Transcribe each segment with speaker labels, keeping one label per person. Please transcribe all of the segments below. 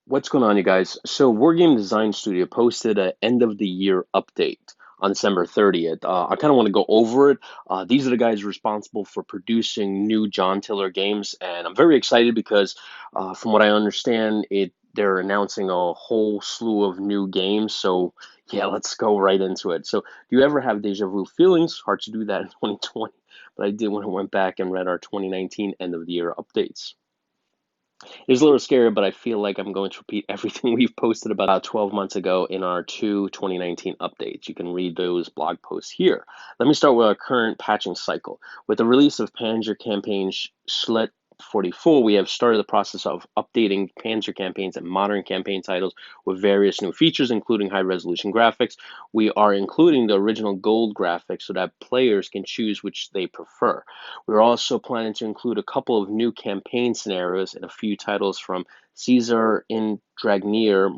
Speaker 1: What's going on, you guys? So, War Game Design Studio posted an end of the year update on December 30th. I kind of want to go over it. These are the guys responsible for producing new John Tiller games, and I'm very excited because, from what I understand, they're announcing a whole slew of new games. So, yeah, let's go right into it. So, do you ever have deja vu feelings? Hard to do that in 2020, but I did when I went back and read our 2019 end of the year updates. It's a little scary, but I feel like I'm going to repeat everything we've posted about 12 months ago in our two 2019 updates. You can read those blog posts here. Let me start with our current patching cycle. With the release of Panzer Campaigns Schlet 44, we have started the process of updating Panzer campaigns and modern campaign titles with various new features, including high resolution graphics. We are including the original gold graphics so that players can choose which they prefer. We're also planning to include a couple of new campaign scenarios and a few titles from Caesar in Dragnier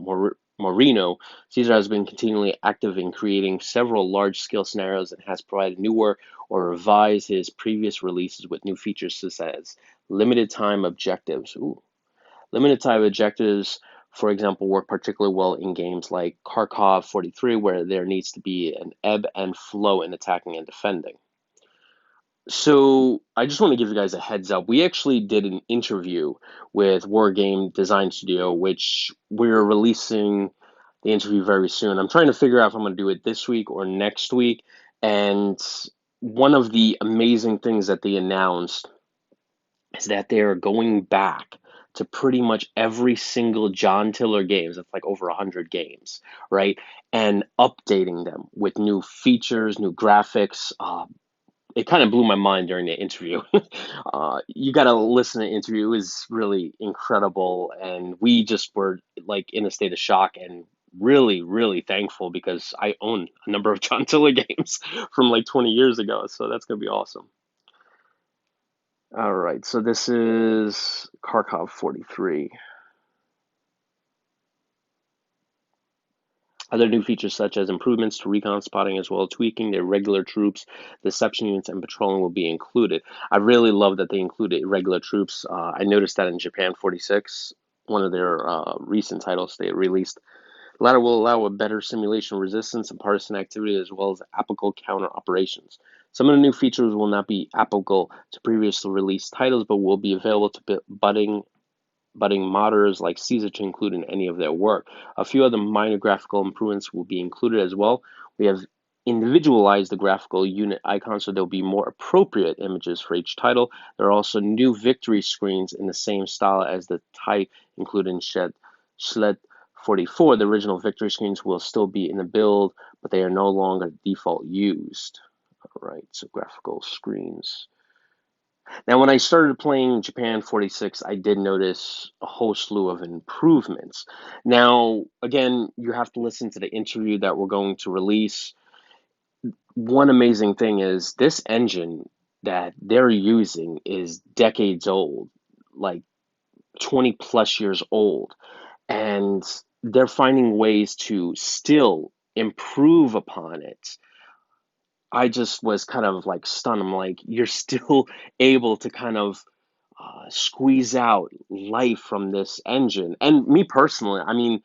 Speaker 1: Moreno. Caesar has been continually active in creating several large-scale scenarios and has provided newer or revised his previous releases with new features such as limited time objectives. Ooh. Limited time objectives, for example, work particularly well in games like Kharkov 43, where there needs to be an ebb and flow in attacking and defending. So I just want to give you guys a heads up. We actually did an interview with War Game Design Studio, which we're releasing the interview very soon. I'm trying to figure out if I'm going to do it this week or next week. And one of the amazing things that they announced is that they're going back to pretty much every single John Tiller games. That's like over 100 games, right? And updating them with new features, new graphics. It kind of blew my mind during the interview. You got to listen to the interview. It was really incredible. And we just were like in a state of shock and really, really thankful because I own a number of John Tiller games from like 20 years ago. So that's going to be awesome. All right. So this is Kharkov 43. Other new features such as improvements to recon spotting as well as tweaking their regular troops, deception units, and patrolling will be included. I really love that they included regular troops. I noticed that in Japan 46, one of their recent titles they released. The latter will allow a better simulation resistance and partisan activity as well as applicable counter operations. Some of the new features will not be applicable to previously released titles, but will be available to budding modders like Caesar to include in any of their work. A few other minor graphical improvements will be included as well. We have individualized the graphical unit icon so there'll be more appropriate images for each title. There are also new victory screens in the same style as the type included in Schled 44. The original victory screens will still be in the build, but they are no longer default used. All right, so graphical screens. Now, when I started playing Japan 46, I did notice a whole slew of improvements. Now, again, you have to listen to the interview that we're going to release. One amazing thing is this engine that they're using is decades old, like 20 plus years old, and they're finding ways to still improve upon it. I just was kind of like stunned. I'm like, you're still able to kind of squeeze out life from this engine. And me personally, I mean,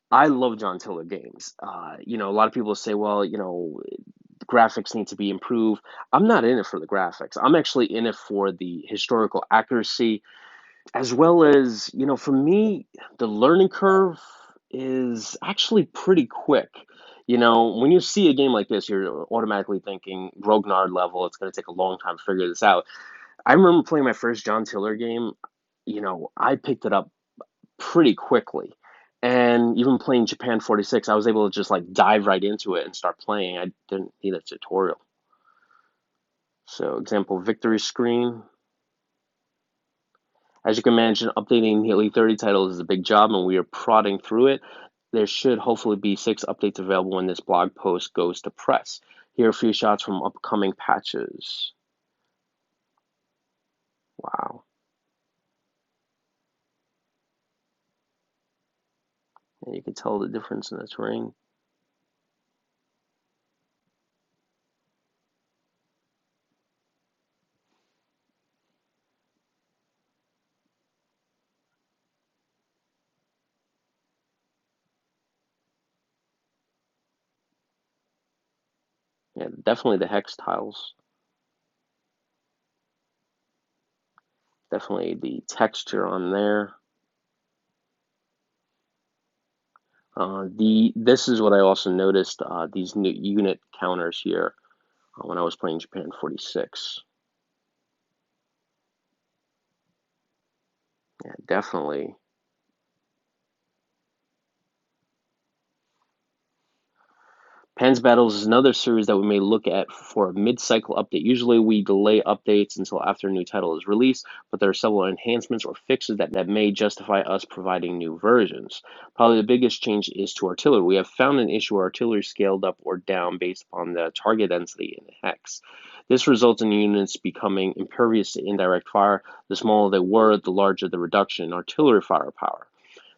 Speaker 1: I love John Tiller games. A lot of people say, well, the graphics need to be improved. I'm not in it for the graphics. I'm actually in it for the historical accuracy, as well as, for me, the learning curve is actually pretty quick. When you see a game like this, you're automatically thinking Grognard level. It's going to take a long time to figure this out. I remember playing my first John Tiller game. I picked it up pretty quickly. And even playing Japan 46, I was able to just like dive right into it and start playing. I didn't need a tutorial. So, example, victory screen. As you can imagine, updating nearly 30 titles is a big job, and we are prodding through it. There should hopefully be 6 updates available when this blog post goes to press. Here are a few shots from upcoming patches. Wow. And you can tell the difference in the terrain. Yeah, definitely the hex tiles. Definitely the texture on there. This is what I also noticed, these new unit counters here when I was playing Japan 46. Yeah, definitely. Pan's Battles is another series that we may look at for a mid-cycle update. Usually we delay updates until after a new title is released, but there are several enhancements or fixes that may justify us providing new versions. Probably the biggest change is to artillery. We have found an issue where artillery scaled up or down based upon the target density in the hex. This results in units becoming impervious to indirect fire. The smaller they were, the larger the reduction in artillery firepower.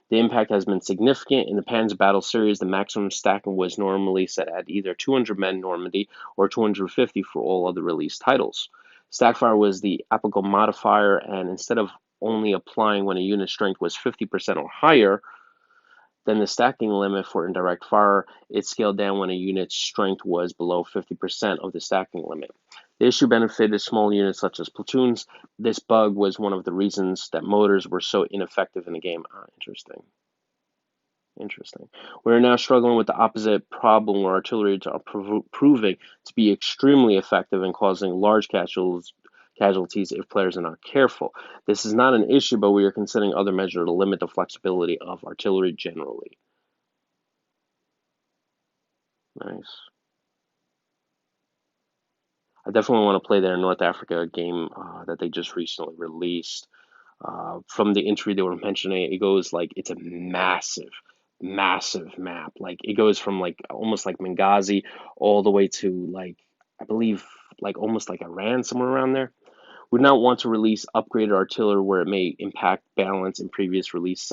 Speaker 1: The impact has been significant. In the Panzer Battle series, the maximum stacking was normally set at either 200 men Normandy or 250 for all other released titles. Stackfire was the applicable modifier, and instead of only applying when a unit's strength was 50% or higher than the stacking limit for indirect fire, it scaled down when a unit's strength was below 50% of the stacking limit. The issue benefited small units such as platoons. This bug was one of the reasons that motors were so ineffective in the game. Interesting. Interesting. We're now struggling with the opposite problem where artillery are proving to be extremely effective and causing large casualties if players are not careful. This is not an issue, but we are considering other measures to limit the flexibility of artillery generally. Nice. I definitely want to play their North Africa game that they just recently released. From the entry they were mentioning, it goes like it's a massive, massive map. Like it goes from like almost like Benghazi all the way to like I believe like almost like Iran, somewhere around there. We do not want to release upgraded artillery where it may impact balance in previous release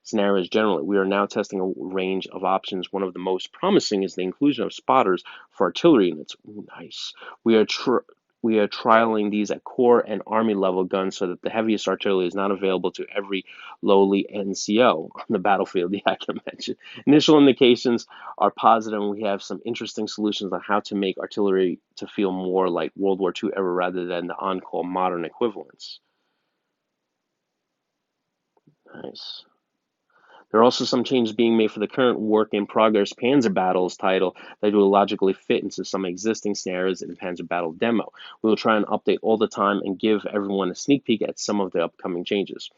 Speaker 1: scenarios generally. We are now testing a range of options. One of the most promising is the inclusion of spotters for artillery units. Ooh, nice. We are we are trialing these at Corps and Army level guns so that the heaviest artillery is not available to every lowly NCO on the battlefield. Yeah, I can mention. Initial indications are positive, and we have some interesting solutions on how to make artillery to feel more like World War II era rather than the on-call modern equivalents. Nice. There are also some changes being made for the current work in progress Panzer Battles title that will logically fit into some existing scenarios in the Panzer Battle demo. We will try and update all the time and give everyone a sneak peek at some of the upcoming changes.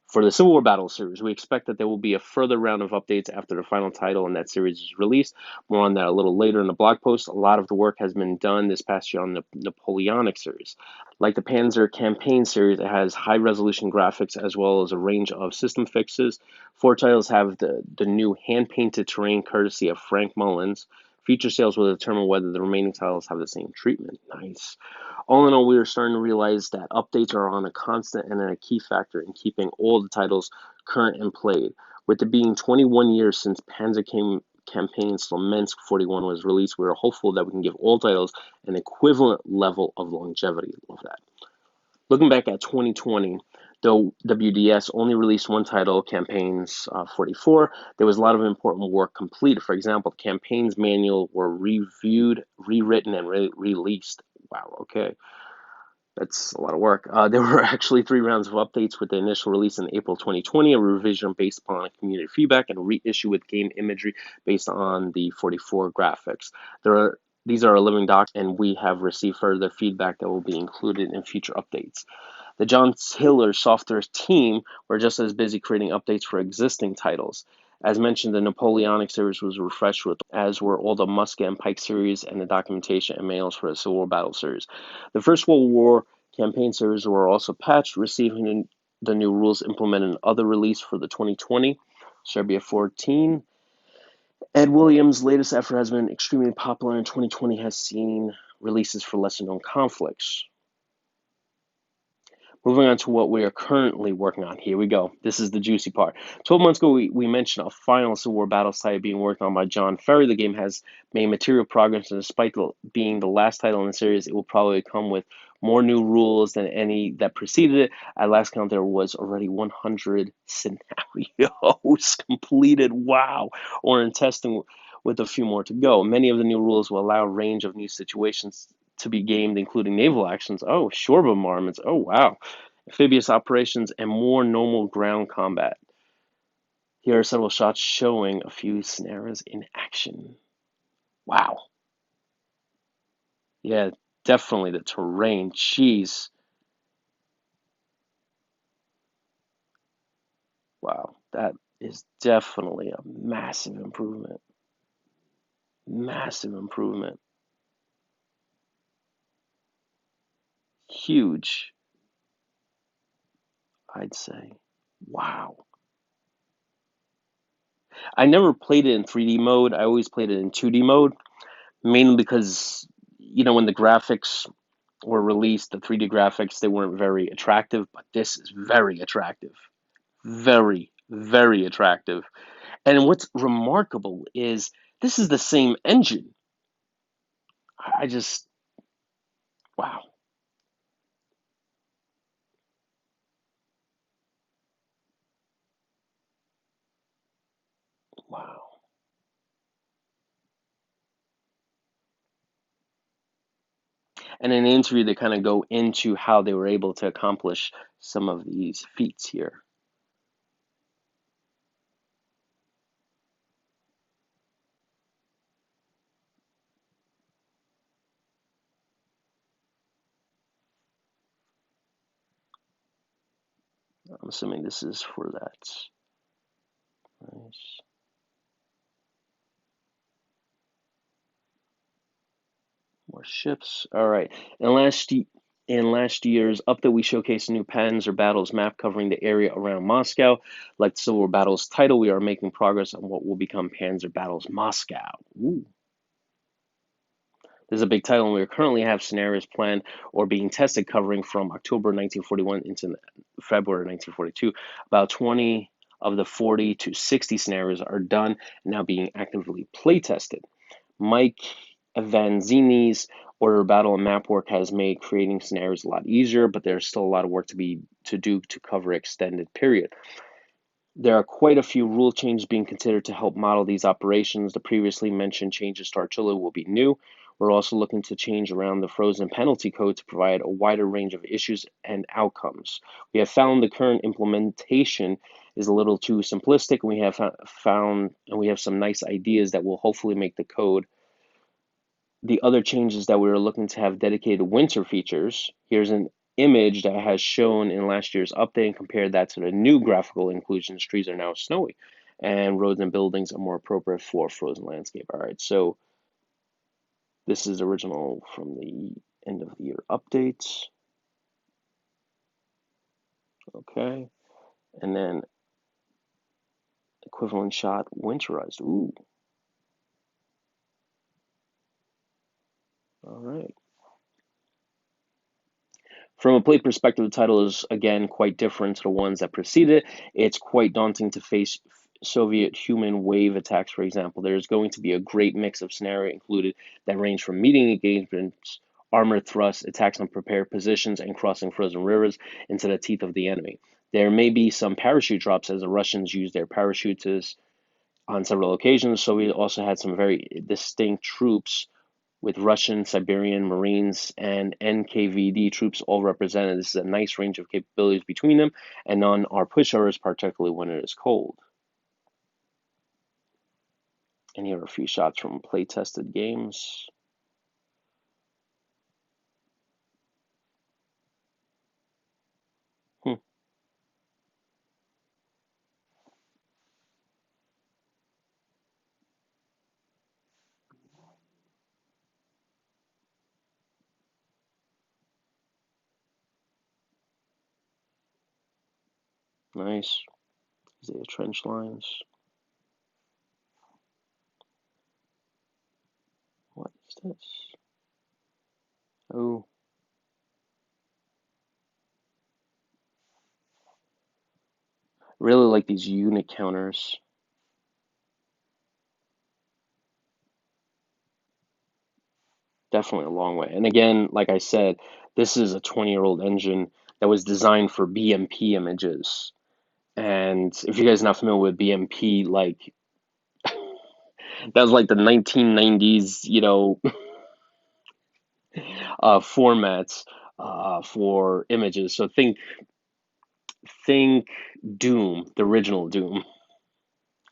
Speaker 1: For the Civil War Battle series, we expect that there will be a further round of updates after the final title in that series is released. More on that a little later in the blog post. A lot of the work has been done this past year on the Napoleonic series. Like the Panzer Campaign series, it has high resolution graphics as well as a range of system fixes. Four titles have the new hand painted terrain courtesy of Frank Mullins. Future sales will determine whether the remaining titles have the same treatment. Nice. All in all, we are starting to realize that updates are on a constant and a key factor in keeping all the titles current and played. With it being 21 years since Campaigns Lamensk 41 was released, we are hopeful that we can give all titles an equivalent level of longevity. Love that. Looking back at 2020, though WDS only released one title, Campaigns 44, there was a lot of important work completed. For example, the campaigns manual were reviewed, rewritten, and released. Wow, okay. That's a lot of work. There were actually 3 rounds of updates with the initial release in April 2020, a revision based upon community feedback, and a reissue with game imagery based on the 44 graphics. These are a living doc, and we have received further feedback that will be included in future updates. The John Tiller software team were just as busy creating updates for existing titles. As mentioned, the Napoleonic series was refreshed with, as were all the Musket and Pike series and the documentation and manuals for the Civil War Battle series. The First World War campaign series were also patched, receiving the new rules implemented in other release for the 2020 Serbia 14. Ed Williams' latest effort has been extremely popular, and 2020 has seen releases for lesser known conflicts. Moving on to what we are currently working on. Here we go. This is the juicy part. 12 months ago, we mentioned a final Civil War battle site being worked on by John Ferry. The game has made material progress, and despite being the last title in the series, it will probably come with more new rules than any that preceded it. At last count, there was already 100 scenarios completed. Wow. Or in testing with a few more to go. Many of the new rules will allow a range of new situations to be gamed, including naval actions, oh, shore bombardments, oh, wow, amphibious operations, and more normal ground combat. Here are several shots showing a few scenarios in action. Wow. Yeah, definitely the terrain. Jeez. Wow, that is definitely a massive improvement. Massive improvement. Huge, I'd say. Wow. I never played it in 3D mode. I always played it in 2D mode, mainly because, when the graphics were released, the 3D graphics, they weren't very attractive, but this is very attractive. Very, very attractive. And what's remarkable is this is the same engine. I just, wow, wow. And in the interview, they kind of go into how they were able to accomplish some of these feats here. I'm assuming this is for that. Nice. More ships. All right. In last year's update, we showcased a new Panzer Battles map covering the area around Moscow. Like the Civil War Battles title, we are making progress on what will become Panzer Battles Moscow. Ooh. This is a big title, and we currently have scenarios planned or being tested covering from October 1941 into February 1942. About 20 of the 40 to 60 scenarios are done and now being actively play tested. Mike Avanzini's order battle and map work has made creating scenarios a lot easier, but there's still a lot of work to do to cover extended period. There are quite a few rule changes being considered to help model these operations. The previously mentioned changes to artillery will be new. We're also looking to change around the frozen penalty code to provide a wider range of issues and outcomes. We have found the current implementation is a little too simplistic, and we have some nice ideas that will hopefully make the code. The other changes that we were looking to have dedicated winter features. Here's an image that has shown in last year's update and compared that to the new graphical inclusions. Trees are now snowy, and roads and buildings are more appropriate for frozen landscape. All right, so this is original from the end of the year updates. Okay, and then equivalent shot winterized. Ooh, all right. From a play perspective, the title is again quite different to the ones that preceded it. It's quite daunting to face Soviet human wave attacks, for example. There's going to be a great mix of scenario included that range from meeting engagements, armored thrusts, attacks on prepared positions, and crossing frozen rivers into the teeth of the enemy. There may be some parachute drops as the Russians use their parachutists on several occasions. So we also had some very distinct troops with Russian, Siberian Marines, and NKVD troops all represented. This is a nice range of capabilities between them, and none are pushovers, particularly when it is cold. And here are a few shots from play-tested games. Hmm, nice. These are the trench lines. What is this? Oh, really like these unit counters. Definitely a long way. And again, like I said, this is a 20-year-old engine that was designed for BMP images. And if you guys are not familiar with BMP, like That was like the 1990s, formats for images. So think Doom, the original Doom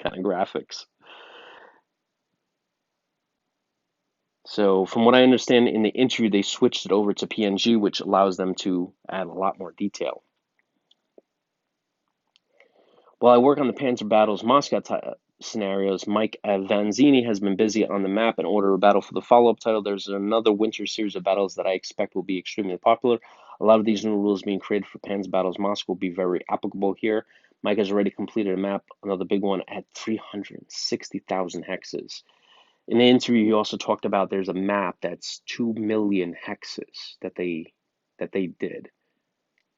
Speaker 1: kind of graphics. So from what I understand in the interview, they switched it over to PNG, which allows them to add a lot more detail. While I work on the Panzer Battles Moscow scenarios, Mike Vanzini has been busy on the map and order a battle for the follow-up title. There's another winter series of battles that I expect will be extremely popular. A lot of these new rules being created for Panzer Battles Moscow will be very applicable here. Mike has already completed a map, another big one, at 360,000 hexes. In the interview, he also talked about there's a map that's 2 million hexes that they did.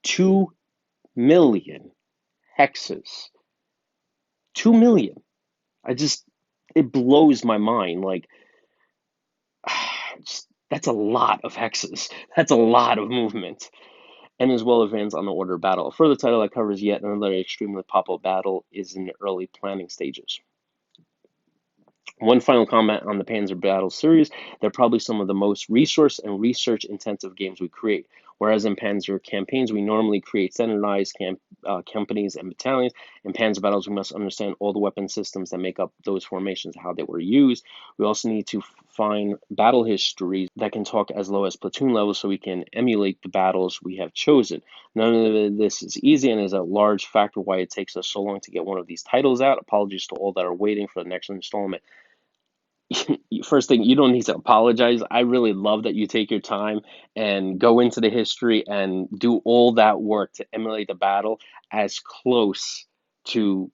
Speaker 1: 2 million hexes. 2 million. It blows my mind. Like, that's a lot of hexes. That's a lot of movement. And as well advanced on the order of battle. A further title that covers yet another extremely popular battle is in the early planning stages. One final comment on the Panzer Battle series, they're probably some of the most resource and research intensive games we create. Whereas in Panzer Campaigns, we normally create standardized companies and battalions. In Panzer Battles, we must understand all the weapon systems that make up those formations, how they were used. We also need to find battle histories that can talk as low as platoon level so we can emulate the battles we have chosen. None of this is easy and is a large factor why it takes us so long to get one of these titles out. Apologies to all that are waiting for the next installment. First thing, you don't need to apologize. I really love that you take your time and go into the history and do all that work to emulate the battle as close to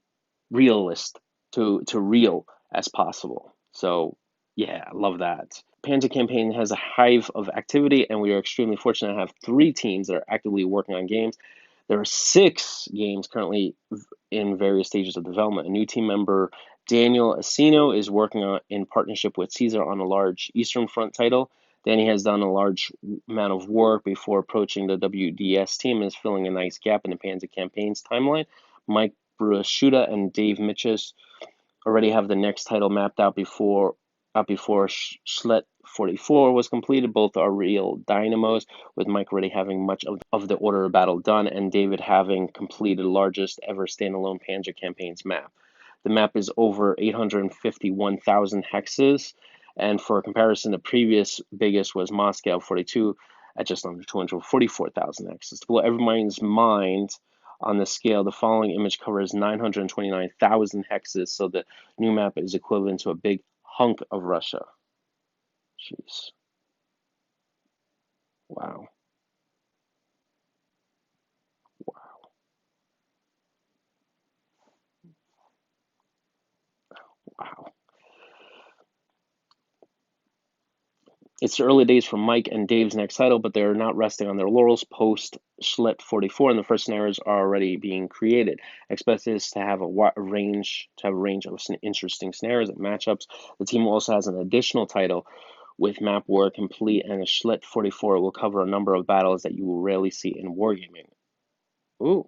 Speaker 1: realist to real as possible. So yeah, I love that. Panzer Campaign has a hive of activity, and we are extremely fortunate to have 3 teams that are actively working on games. There are 6 games currently in various stages of development. A new team member, Daniel Asino, is working in partnership with Caesar on a large Eastern Front title. Danny has done a large amount of work before approaching the WDS team and is filling a nice gap in the Panzer Campaigns timeline. Mike Brashuta and Dave Mitchell already have the next title mapped out before Schlet 44 was completed. Both are real dynamos, with Mike already having much of the order of battle done, and David having completed the largest ever standalone Panzer Campaigns map. The map is over 851,000 hexes, and for comparison, the previous biggest was Moscow 42 at just under 244,000 hexes. To blow everyone's mind on the scale, the following image covers 929,000 hexes, so the new map is equivalent to a big hunk of Russia. Jeez. Wow. Wow. Wow. It's the early days for Mike and Dave's next title, but they're not resting on their laurels. Post Schlet 44 and the first scenarios are already being created. Expect this to have a range of interesting scenarios and matchups. The team also has an additional title with map work complete, and a Schlet 44 will cover a number of battles that you will rarely see in wargaming. Ooh.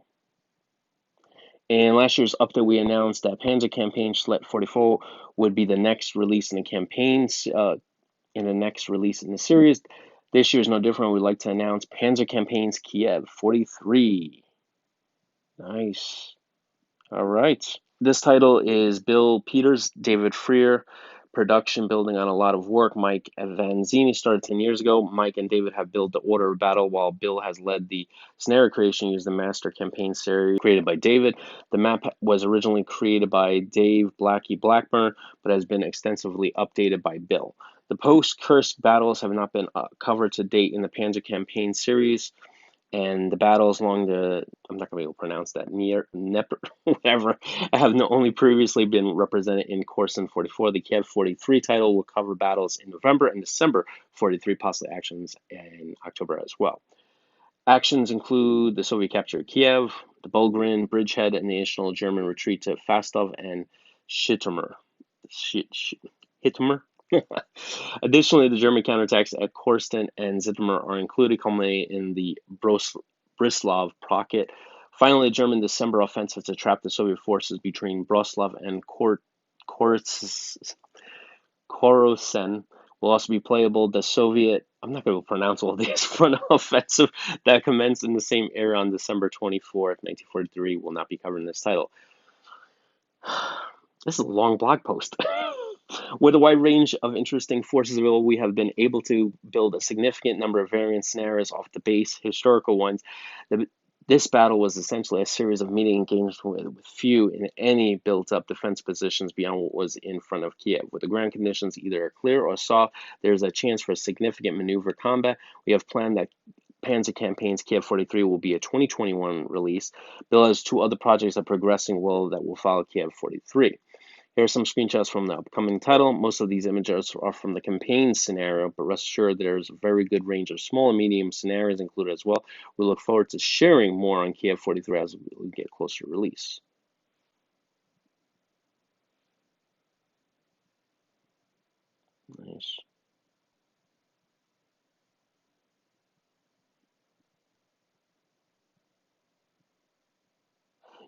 Speaker 1: In last year's update, we announced that Panzer Campaign Schlet 44 would be the next release in the campaigns, in the next release in the series. This year is no different. We'd like to announce Panzer Campaigns Kiev 43. Nice. All right. This title is Bill Peters, David Freer, production building on a lot of work. Mike Vanzini started 10 years ago. Mike and David have built the order of battle, while Bill has led the scenario creation using the Master Campaign series created by David. The map was originally created by Dave Blackie Blackburn, but has been extensively updated by Bill. The post-Kursk battles have not been covered to date in the Panzer Campaign series, and the battles along I'm not going to be able to pronounce that, whatever, have only previously been represented in Korsun 44. The Kiev 43 title will cover battles in November and December 43, possibly actions in October as well. Actions include the Soviet capture of Kiev, the Bulgarin bridgehead, and the initial German retreat to Fastov and Shitomer. Additionally, the German counterattacks at Korsten and Zhytomyr are included, culminating in the Brislov pocket. Finally, the German December offensive to trap the Soviet forces between Broslov and Korosen will also be playable. The Soviet, I'm not going to pronounce all these, front offensive that commenced in the same era on December 24th, 1943, will not be covered in this title. This is a long blog post. With a wide range of interesting forces available, we have been able to build a significant number of variant scenarios off the base historical ones. This battle was essentially a series of meeting engagements with few and any built-up defense positions beyond what was in front of Kiev. With the ground conditions either clear or soft, there's a chance for a significant maneuver combat. We have planned that Panzer Campaigns Kiev 43 will be a 2021 release. Bill has two other projects that are progressing well that will follow Kiev 43. Here are some screenshots from the upcoming title. Most of these images are from the campaign scenario, but rest assured there's a very good range of small and medium scenarios included as well. We look forward to sharing more on Kiev 43 as we get closer to release. Nice.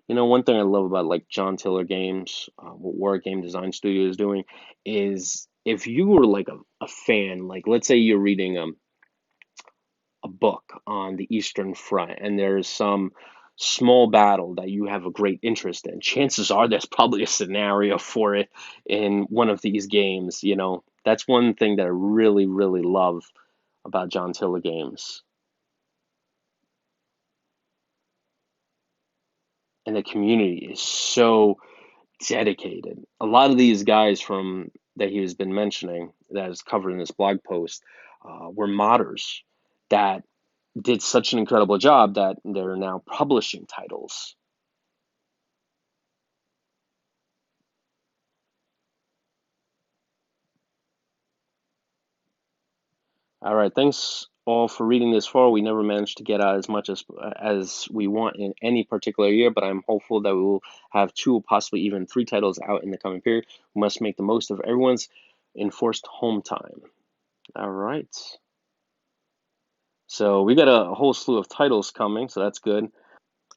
Speaker 1: You know, one thing I love about like John Tiller Games, what War Game Design Studio is doing, is if you were like a fan, like let's say you're reading a book on the Eastern Front and there's some small battle that you have a great interest in, chances are there's probably a scenario for it in one of these games. You know, that's one thing that I really, really love about John Tiller Games. And the community is so dedicated. A lot of these guys from that he has been mentioning that is covered in this blog post were modders that did such an incredible job that they're now publishing titles. All right, thanks all for reading this far. We never managed to get out as much as we want in any particular year, but I'm hopeful that we will have two, possibly even three titles out in the coming period. We must make the most of everyone's enforced home time. All right. So we got a whole slew of titles coming, so that's good.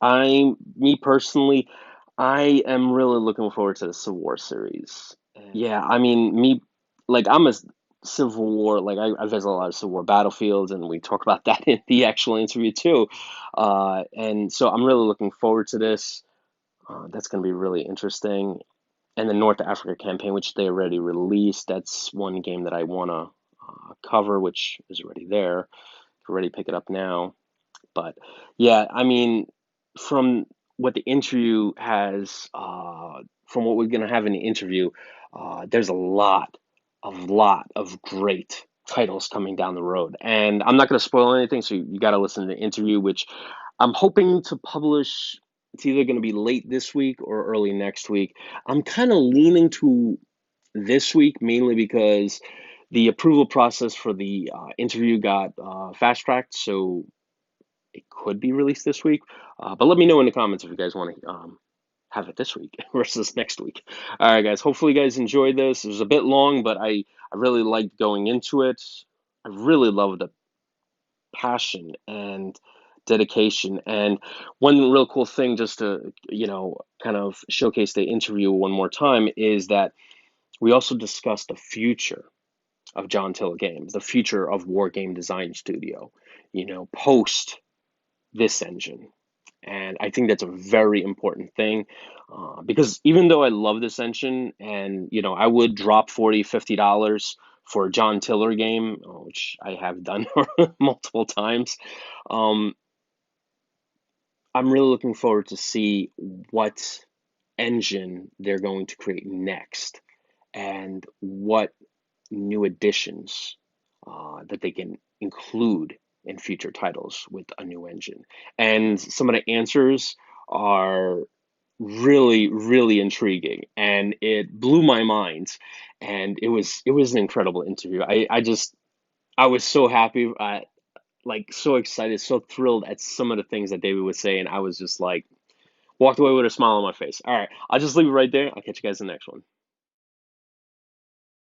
Speaker 1: Me personally, I am really looking forward to the Civil War series. Yeah, I mean, like I'm a Civil War, like I visit a lot of Civil War battlefields, and we talk about that in the actual interview too. And so I'm really looking forward to this. That's going to be really interesting. And the North Africa campaign, which they already released, that's one game that I want to cover, which is already there. Can already pick it up now. But yeah, I mean, from what the interview has, from what we're gonna have in the interview, there's a lot of great titles coming down the road. And I'm not gonna spoil anything, so you gotta listen to the interview, which I'm hoping to publish. It's either gonna be late this week or early next week. I'm kind of leaning to this week mainly because the approval process for the interview got fast tracked, so it could be released this week. But let me know in the comments if you guys want to have it this week versus next week. All right, guys. Hopefully, you guys enjoyed this. It was a bit long, but I really liked going into it. I really love the passion and dedication. And one real cool thing, just to kind of showcase the interview one more time, is that we also discussed the future of John Tiller Games, the future of War Game Design Studio. Post this engine. And I think that's a very important thing because even though I love this engine and, I would drop $40, $50 for a John Tiller game, which I have done multiple times, um, I'm really looking forward to see what engine they're going to create next and what new additions that they can include in future titles with a new engine. And some of the answers are really, really intriguing, and it blew my mind. And it was an incredible interview. I was so happy, like so excited, so thrilled at some of the things that David would say, and I was just like walked away with a smile on my face. All right, I'll just leave it right there. I'll catch you guys in the next one.